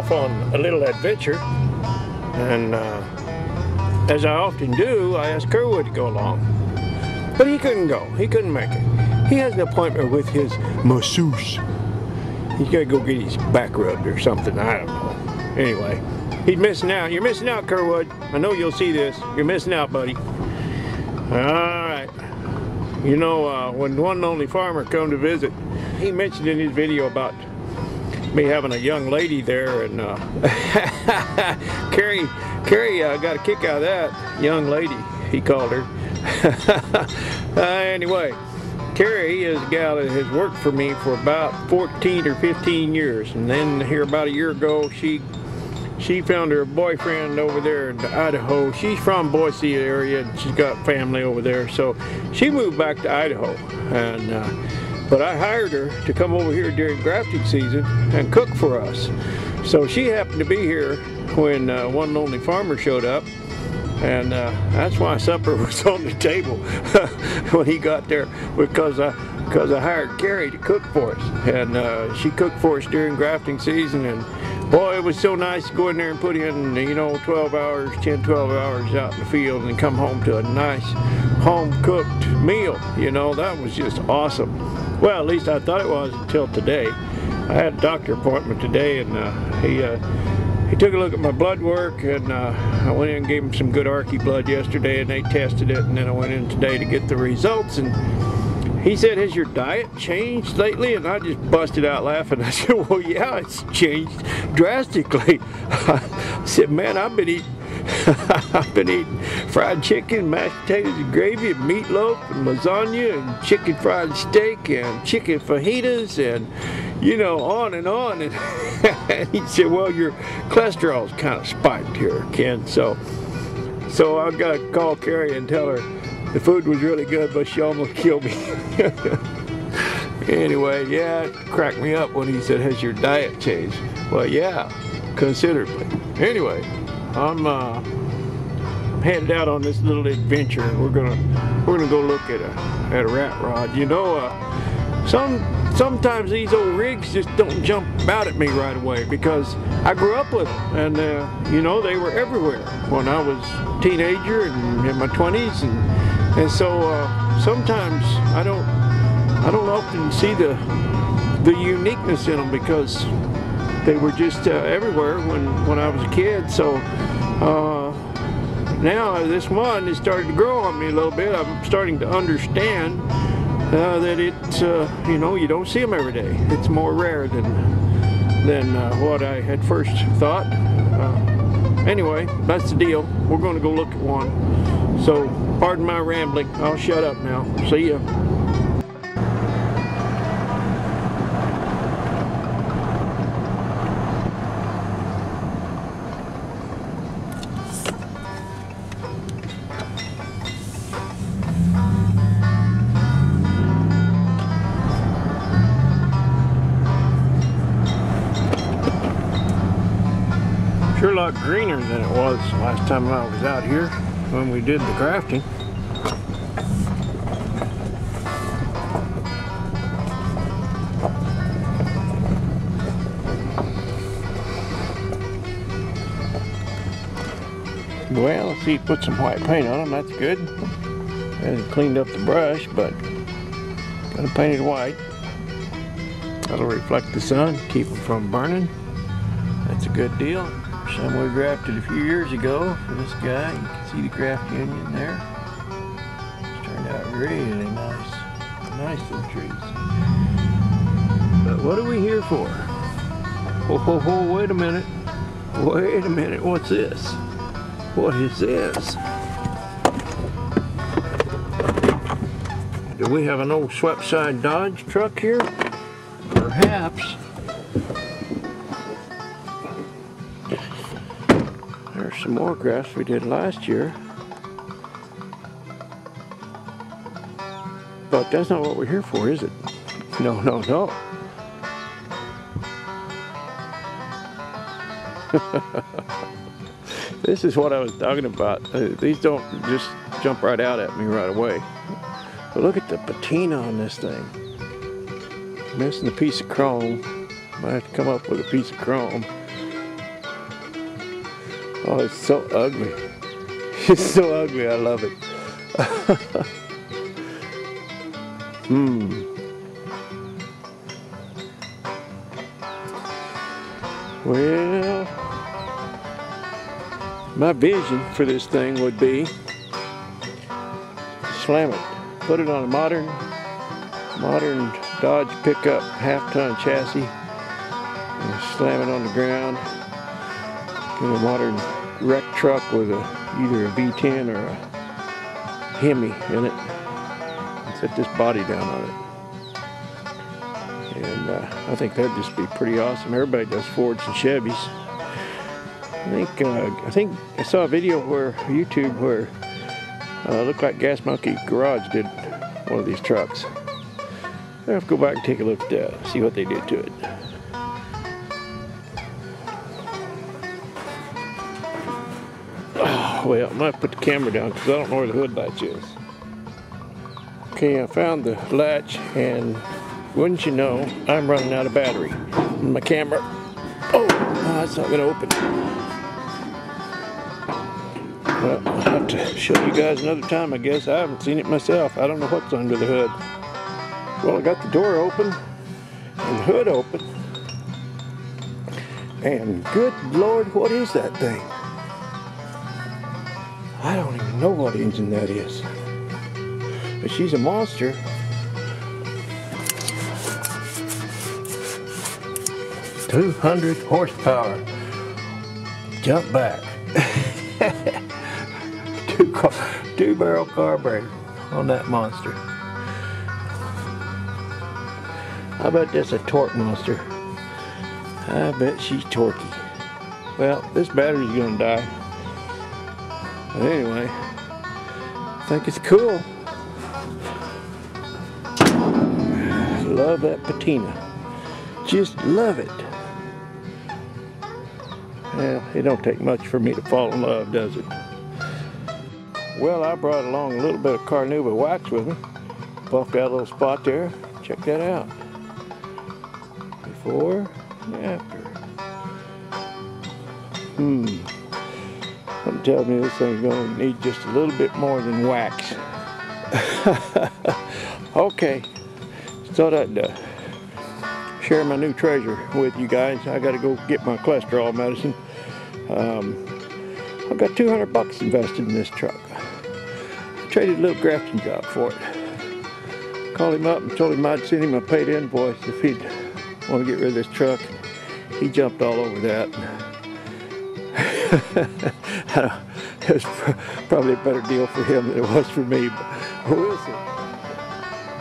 off on a little adventure, and as I often do, I asked Kerwood to go along. But he couldn't go. He couldn't make it. He has an appointment with his masseuse. He's got to go get his back rubbed or something. I don't know. Anyway, he's missing out. You're missing out, Kerwood. I know you'll see this. You're missing out, buddy. Alright. You know, when One and Only Farmer come to visit, he mentioned in his video about me having a young lady there, and Carrie got a kick out of that. Young lady, he called her. Anyway, Carrie is a gal that has worked for me for about 14 or 15 years, and then here about a year ago she found her boyfriend over there in Idaho. She's from Boise area, and she's got family over there, so she moved back to Idaho. And but I hired her to come over here during grafting season and cook for us. So she happened to be here when One and Only Farmer showed up, and that's why supper was on the table when he got there, because I hired Carrie to cook for us, and she cooked for us during grafting season. And boy, it was so nice to go in there and put in, you know, 12 hours, 10, 12 hours out in the field and come home to a nice home-cooked meal. You know, that was just awesome. Well, at least I thought it was until today. I had a doctor appointment today, and he took a look at my blood work, and I went in and gave him some good Archie blood yesterday, and they tested it, and then I went in today to get the results, and he said, "Has your diet changed lately?" And I just busted out laughing. I said, "Well, yeah, it's changed drastically." I said, "Man, I've been eating fried chicken, mashed potatoes and gravy, and meatloaf, and lasagna, and chicken fried steak, and chicken fajitas, and, you know, on and on." And he said, "Well, your cholesterol's kind of spiked here, Ken." So I've got to call Carrie and tell her the food was really good, but she almost killed me. Anyway, yeah, it cracked me up when he said, "Has your diet changed?" Well, yeah, considerably. Anyway, I'm headed out on this little adventure. We're gonna go look at a rat rod. You know, sometimes these old rigs just don't jump out at me right away, because I grew up with them, and you know, they were everywhere when I was a teenager and in my 20s, and so sometimes I don't often see the uniqueness in them, because they were just everywhere when I was a kid. So now this one is starting to grow on me a little bit. I'm starting to understand that it's you know, you don't see them every day. It's more rare than what I had first thought. Anyway, that's the deal. We're going to go look at one. So pardon my rambling. I'll shut up now. See ya. Sure a lot greener than it was last time I was out here when we did the grafting. Well, let's see, put some white paint on them. That's good. I haven't cleaned up the brush, but got to paint it white. That'll reflect the sun, keep them from burning. That's a good deal. Some we grafted a few years ago for this guy. You can see the graft union there. It's turned out really nice. Nice little trees. But what are we here for? Oh, wait a minute. Wait a minute, what's this? What is this? Do we have an old swept side Dodge truck here? Perhaps. There's some more grafts we did last year. But that's not what we're here for, is it? No, no, no. This is what I was talking about. These don't just jump right out at me right away. But look at the patina on this thing. Missing a piece of chrome. Might have to come up with a piece of chrome. Oh, it's so ugly. It's so ugly, I love it. Well, my vision for this thing would be slam it, put it on a modern Dodge pickup half-ton chassis, and slam it on the ground. Get a modern wreck truck with either a V10 or a Hemi in it, and set this body down on it. And I think that'd just be pretty awesome. Everybody does Fords and Chevys. I think I saw a video where YouTube where looked like Gas Monkey Garage did one of these trucks. I'll have to go back and take a look at that, see what they did to it. Oh, well, I'm gonna put the camera down because I don't know where the hood latch is. Okay, I found the latch, and wouldn't you know, I'm running out of battery in my camera. Oh, that's not gonna open. Well, I'll have to show you guys another time, I guess. I haven't seen it myself. I don't know what's under the hood. Well, I got the door open and the hood open. And good Lord, what is that thing? I don't even know what engine that is. But she's a monster. .200 horsepower. Jump back. Two barrel carburetor on that monster. I bet that's a torque monster. I bet she's torquey. Well, this battery's gonna die. But anyway, I think it's cool. Love that patina. Just love it. Well, it don't take much for me to fall in love, does it? Well, I brought along a little bit of Carnauba wax with me. Buffed that little spot there. Check that out. Before and after. Something tells me this thing's gonna need just a little bit more than wax. Okay, just thought I'd share my new treasure with you guys. I gotta go get my cholesterol medicine. I've got $200 invested in this truck. I traded a little grafting job for it. Called him up and told him I'd send him a paid invoice if he'd want to get rid of this truck. He jumped all over that. It was probably a better deal for him than it was for me, but we'll see.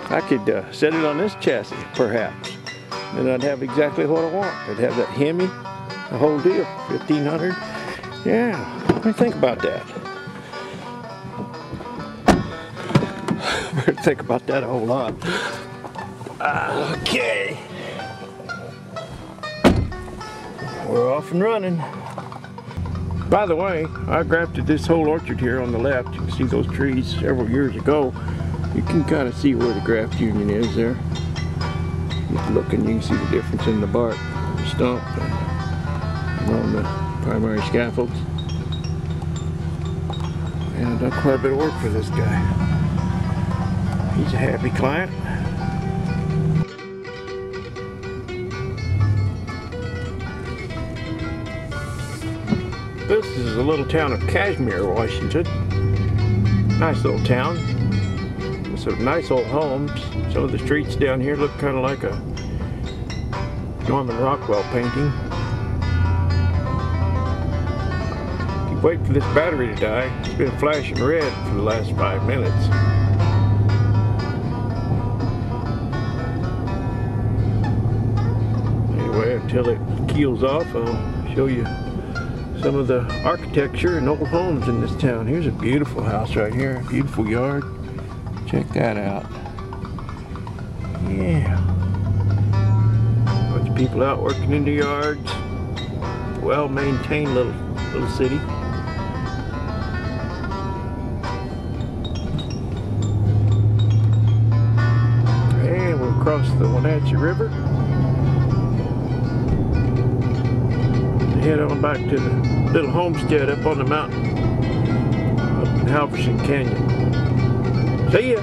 I could set it on this chassis, perhaps, and I'd have exactly what I want. I'd have that Hemi, the whole deal, 1500. Yeah, what do you think about that? Better think about that a whole lot. Okay. We're off and running. By the way, I grafted this whole orchard here on the left. You can see those trees several years ago. You can kind of see where the graft union is there. Just looking, you can see the difference in the bark, stump, and on the primary scaffolds. And I've done quite a bit of work for this guy. He's a happy client. This is a little town of Cashmere, Washington. Nice little town. With some nice old homes. Some of the streets down here look kind of like a Norman Rockwell painting. Keep waiting for this battery to die. It's been flashing red for the last 5 minutes. Anyway, until it keels off, I'll show you some of the architecture and old homes in this town. Here's a beautiful house right here, beautiful yard. Check that out. Yeah. Bunch of people out working in the yards. Well-maintained little city. And we'll cross the Wenatchee River. head on back to the little homestead up on the mountain up in Halverson Canyon. See ya!